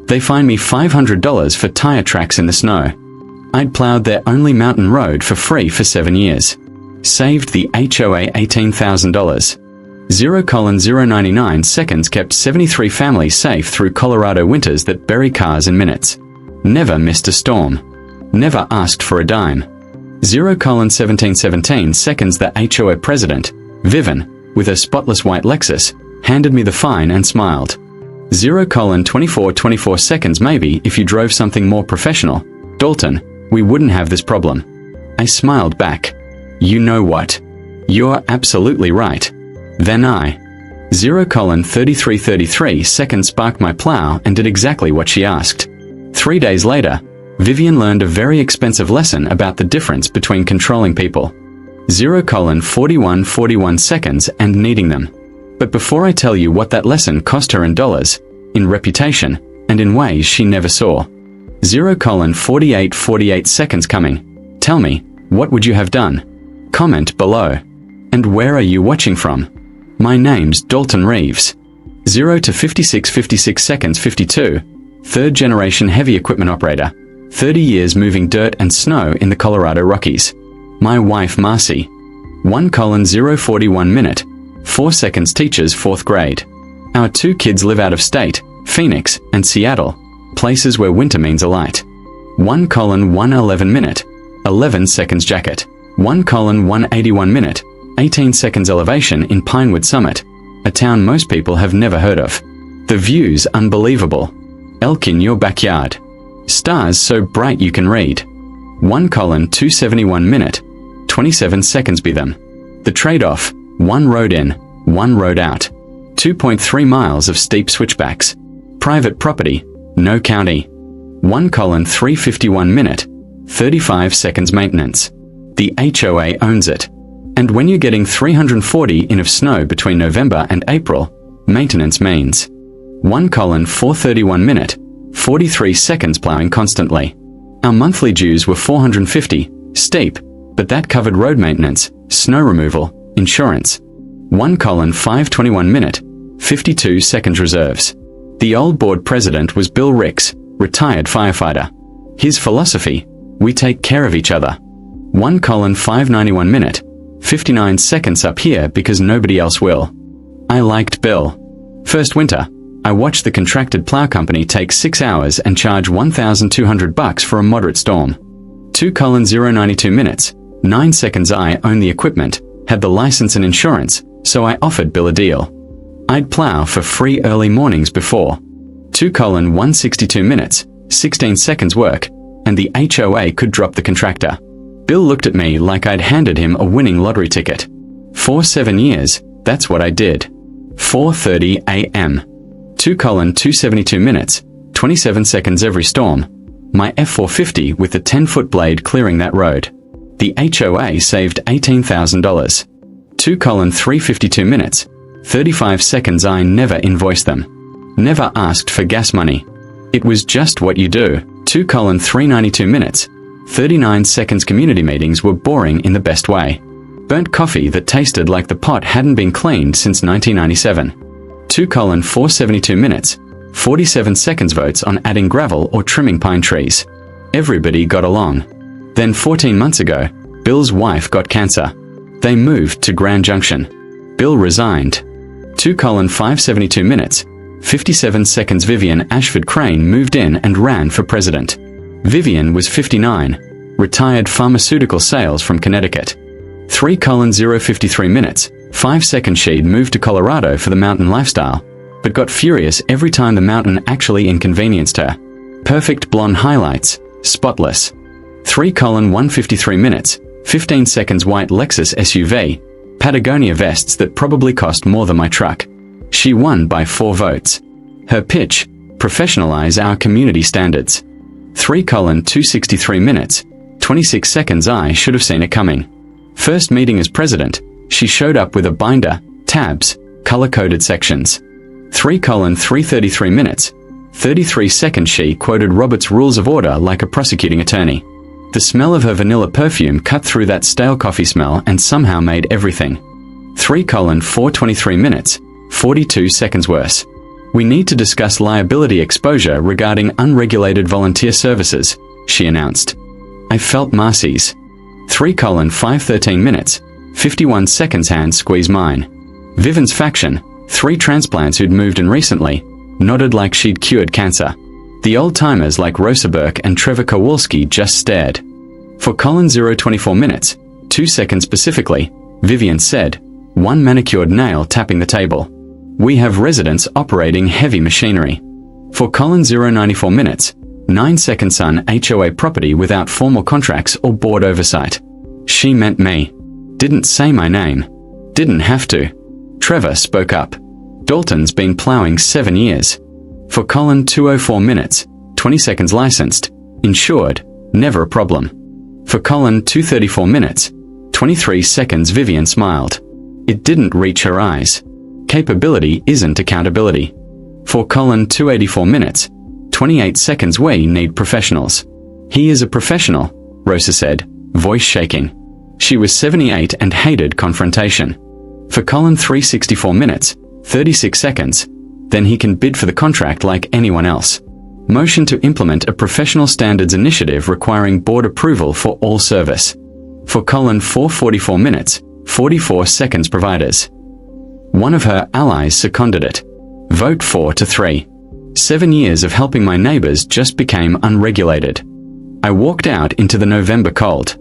They fined me $500 for tire tracks in the snow. I'd plowed their only mountain road for free for 7 years. Saved the HOA $18,000. 0:099 seconds kept 73 families safe through Colorado winters that bury cars in minutes. Never missed a storm. Never asked for a dime. 0:1717 seconds the HOA president, Vivian, with a spotless white Lexus, handed me the fine and smiled. 0:2424 seconds maybe if you drove something more professional, Dalton, we wouldn't have this problem. I smiled back. You know what? You're absolutely right. Then I. 0:3333 seconds sparked my plow and did exactly what she asked. 3 days later, Vivian learned a very expensive lesson about the difference between controlling people. 0:4141 seconds and needing them. But before I tell you what that lesson cost her in dollars, in reputation, and in ways she never saw. 0:4848 seconds coming. Tell me, what would you have done? Comment below. And where are you watching from? My name's Dalton Reeves. 0 to 56 seconds 52. Third generation heavy equipment operator. 30 years moving dirt and snow in the Colorado Rockies. My wife Marcy. 1:041 minute. 4 seconds teachers 4th grade. Our 2 kids live out of state, Phoenix and Seattle, places where winter means a light. 1:111 minute. 11 seconds jacket. 1:181 minute. 18 seconds elevation in Pinewood Summit, a town most people have never heard of. The view's unbelievable. Elk in your backyard. Stars so bright you can read. 1:271 minute. 27 seconds be them. The trade-off, 1 road in, 1 road out. 2.3 miles of steep switchbacks. Private property, no county. 1:351 minute. 35 seconds maintenance. The HOA owns it. And when you're getting 340 in of snow between November and April, maintenance means 1:431 minute. 43 seconds plowing constantly. Our monthly dues were $450, steep, but that covered road maintenance, snow removal, insurance. 1:521 minute. 52 seconds reserves. The old board president was Bill Ricks, retired firefighter. His philosophy, we take care of each other. 1:591 minute. 59 seconds up here because nobody else will. I liked Bill. First winter, I watched the contracted plow company take 6 hours and charge $1,200 for a moderate storm. 2:092 minutes. 9 seconds I own the equipment, had the license and insurance, so I offered Bill a deal. I'd plow for free early mornings before. 2:162 minutes. 16 seconds work, and the HOA could drop the contractor. Bill looked at me like I'd handed him a winning lottery ticket. For 7 years, that's what I did. 4:30 a.m. 2:272 minutes. 27 seconds every storm. My F450 with the 10-foot blade clearing that road. The HOA saved $18,000. 2:352 minutes. 35 seconds I never invoiced them. Never asked for gas money. It was just what you do. 2:392 minutes. 39 seconds community meetings were boring in the best way. Burnt coffee that tasted like the pot hadn't been cleaned since 1997. 2:472 minutes. 47 seconds votes on adding gravel or trimming pine trees. Everybody got along. Then 14 months ago, Bill's wife got cancer. They moved to Grand Junction. Bill resigned. 2:572 minutes. 57 seconds Vivian Ashford Crane moved in and ran for president. Vivian was 59, retired pharmaceutical sales from Connecticut. 3:053 minutes. 5 seconds she'd moved to Colorado for the mountain lifestyle, but got furious every time the mountain actually inconvenienced her. Perfect blonde highlights, spotless. 3:153 minutes. 15 seconds white Lexus SUV, Patagonia vests that probably cost more than my truck. She won by 4 votes. Her pitch, professionalize our community standards. 3:263 minutes. 26 seconds I should have seen it coming. First meeting as president, she showed up with a binder, tabs, color-coded sections. 3:333 minutes. 33 seconds she quoted Robert's Rules of Order like a prosecuting attorney. The smell of her vanilla perfume cut through that stale coffee smell and somehow made everything. 3:423 minutes. 42 seconds worse. We need to discuss liability exposure regarding unregulated volunteer services, she announced. I felt Marcy's 3:5:13 minutes, 51 seconds hand squeeze mine. Vivian's faction, 3 transplants who'd moved in recently, nodded like she'd cured cancer. The old-timers like Rosaberg and Trevor Kowalski just stared. For Colin 0:24 minutes, 2 seconds specifically, Vivian said, 1 manicured nail tapping the table. We have residents operating heavy machinery. For Colin 0:94 minutes, 9 seconds on HOA property without formal contracts or board oversight. She meant me. Didn't say my name. Didn't have to. Trevor spoke up. Dalton's been plowing 7 years. For Colin 2:04 minutes, 20 seconds licensed, insured, never a problem. For Colin 2:34 minutes, 23 seconds Vivian smiled. It didn't reach her eyes. Capability isn't accountability. For Colin 2:84 minutes, 28 seconds we need professionals. He is a professional, Rosa said, voice shaking. She was 78 and hated confrontation. For Colin 3:64 minutes, 36 seconds, then he can bid for the contract like anyone else. Motion to implement a professional standards initiative requiring board approval for all service. For Colin 4:44 minutes, 44 seconds providers. One of her allies seconded it. Vote 4-3. 7 years of helping my neighbors just became unregulated. I walked out into the November cold.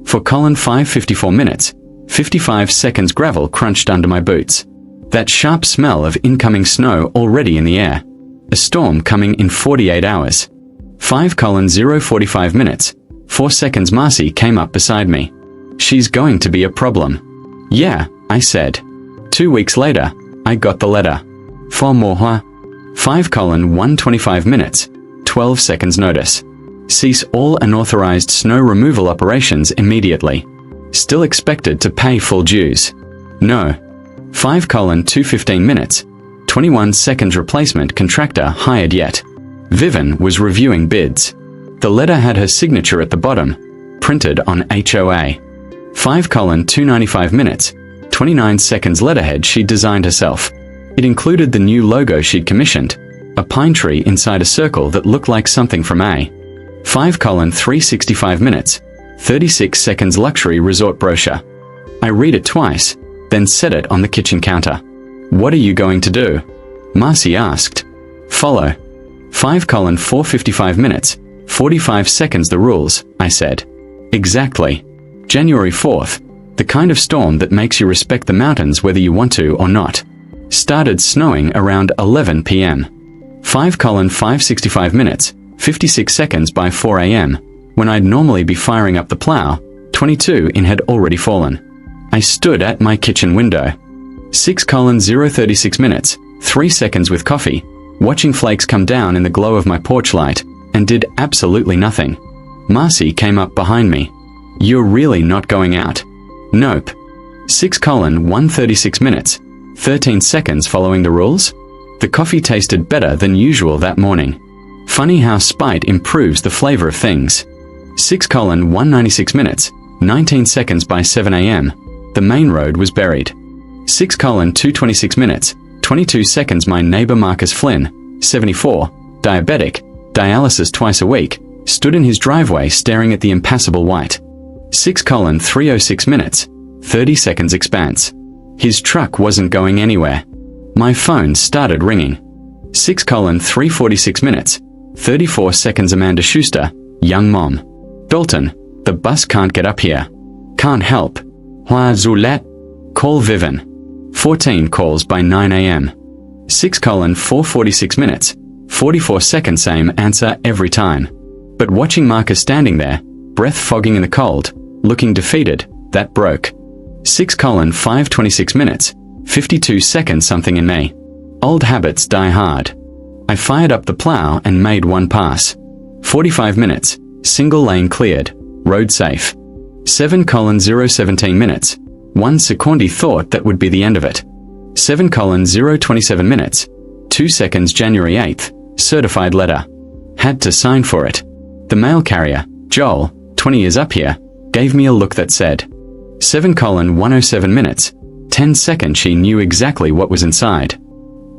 For Colin 5:54 minutes, 55 seconds gravel crunched under my boots. That sharp smell of incoming snow already in the air. A storm coming in 48 hours. 5:0:45 minutes, 4 seconds Marcy came up beside me. She's going to be a problem. Yeah, I said. 2 weeks later, I got the letter. For moi. 5:1:25 minutes, 12 seconds notice. Cease all unauthorized snow removal operations immediately. Still expected to pay full dues. No. 5:2:15 minutes, 21 seconds replacement contractor hired yet. Vivian was reviewing bids. The letter had her signature at the bottom, printed on HOA. 5:2:95 minutes, 29 seconds letterhead she'd designed herself. It included the new logo she'd commissioned, a pine tree inside a circle that looked like something from A. 5:3:65 minutes, 36 seconds luxury resort brochure. I read it twice, then set it on the kitchen counter. What are you going to do? Marcy asked. Follow. 5:4:55 minutes, 45 seconds the rules, I said. Exactly. January 4th, the kind of storm that makes you respect the mountains whether you want to or not. Started snowing around 11 p.m. 5:5:65 minutes, 56 seconds by 4 a.m., when I'd normally be firing up the plow, 22 in had already fallen. I stood at my kitchen window. 6:0:36 minutes, 3 seconds with coffee, watching flakes come down in the glow of my porch light, and did absolutely nothing. Marcy came up behind me. You're really not going out? Nope. 6:1:36 minutes, 13 seconds following the rules? The coffee tasted better than usual that morning. Funny how spite improves the flavor of things. 6:1:96 minutes, 19 seconds by 7 a.m., the main road was buried. 6:2:26 minutes, 22 seconds my neighbor Marcus Flynn, 74, diabetic, dialysis twice a week, stood in his driveway staring at the impassable white. 6:3:06 minutes, 30 seconds expanse. His truck wasn't going anywhere. My phone started ringing. 6:3:46 minutes, 34 seconds Amanda Schuster, young mom. Dalton, the bus can't get up here. Can't help. Call Vivian. 14 calls by 9 a.m. 6:4:46 minutes, 44 seconds same answer every time. But watching Marcus standing there, breath fogging in the cold, looking defeated, that broke. 6:5:26 minutes, 52 seconds something in me. Old habits die hard. I fired up the plow and made one pass. 45 minutes, single lane cleared, road safe. 7:0:17 minutes, 1 secondi thought that would be the end of it. 7:0:27 minutes, 2 seconds January 8th, certified letter. Had to sign for it. The mail carrier, Joel, 20 years up here, gave me a look that said. 7:1:07 minutes, 10 seconds she knew exactly what was inside.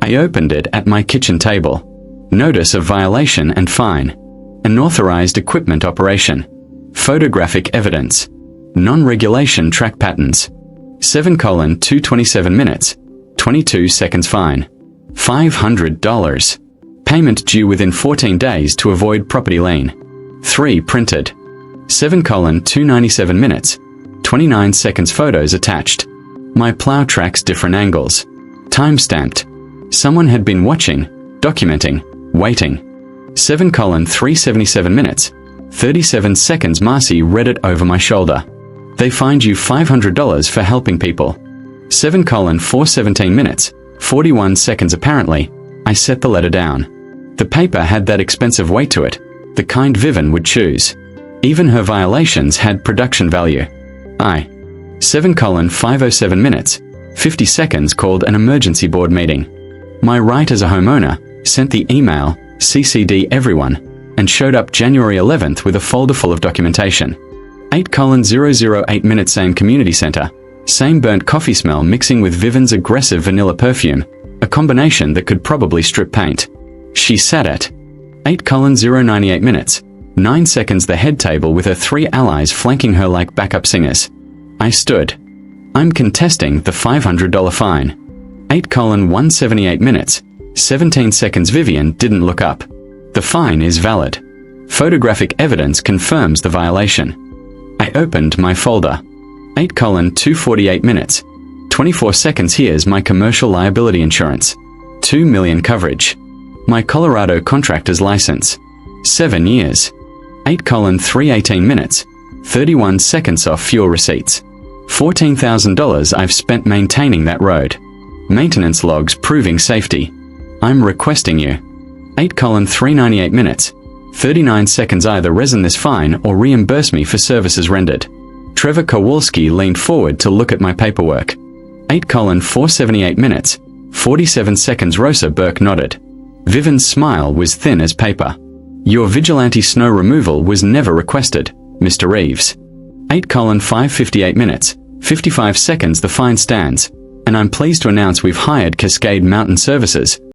I opened it at my kitchen table. Notice of violation and fine. Unauthorized equipment operation. Photographic evidence. Non-regulation track patterns. 7:2:27 minutes. 22 seconds fine. $500. Payment due within 14 days to avoid property lien. 3 printed. 7:2:97 minutes. 29 seconds photos attached. My plow tracks different angles. Time-stamped. Someone had been watching, documenting, waiting. 7:3:77 minutes. 37 seconds. Marcy read it over my shoulder. They fined you $500 for helping people. 7:4:17 minutes. 41 seconds. Apparently, I set the letter down. The paper had that expensive weight to it, the kind Vivian would choose. Even her violations had production value. I. 7:5:07 minutes. 50 seconds. Called an emergency board meeting. My right as a homeowner, sent the email, CC'd everyone, and showed up January 11th with a folder full of documentation. 8:008 minutes. Same community center. Same burnt coffee smell mixing with Vivian's aggressive vanilla perfume, a combination that could probably strip paint. She sat at 8:098 minutes. 9 seconds. The head table with her 3 allies flanking her like backup singers. I stood. I'm contesting the $500 fine. 8:178 minutes. 17 seconds. Vivian didn't look up. The fine is valid. Photographic evidence confirms the violation. I opened my folder. 8:2:48 minutes. 24 seconds. Here's my commercial liability insurance. 2 million coverage. My Colorado contractor's license. 7 years. 8:3:18 minutes. 31 seconds. Off fuel receipts. $14,000 I've spent maintaining that road. Maintenance logs proving safety. I'm requesting you. 8:3:98 minutes. 39 seconds. Either resin this fine or reimburse me for services rendered. Trevor Kowalski leaned forward to look at my paperwork. 8:4:78 minutes. 47 seconds. Rosa Burke nodded. Vivian's smile was thin as paper. Your vigilante snow removal was never requested, Mr. Reeves. 8:5:58 minutes. 55 seconds. The fine stands, and I'm pleased to announce we've hired Cascade Mountain Services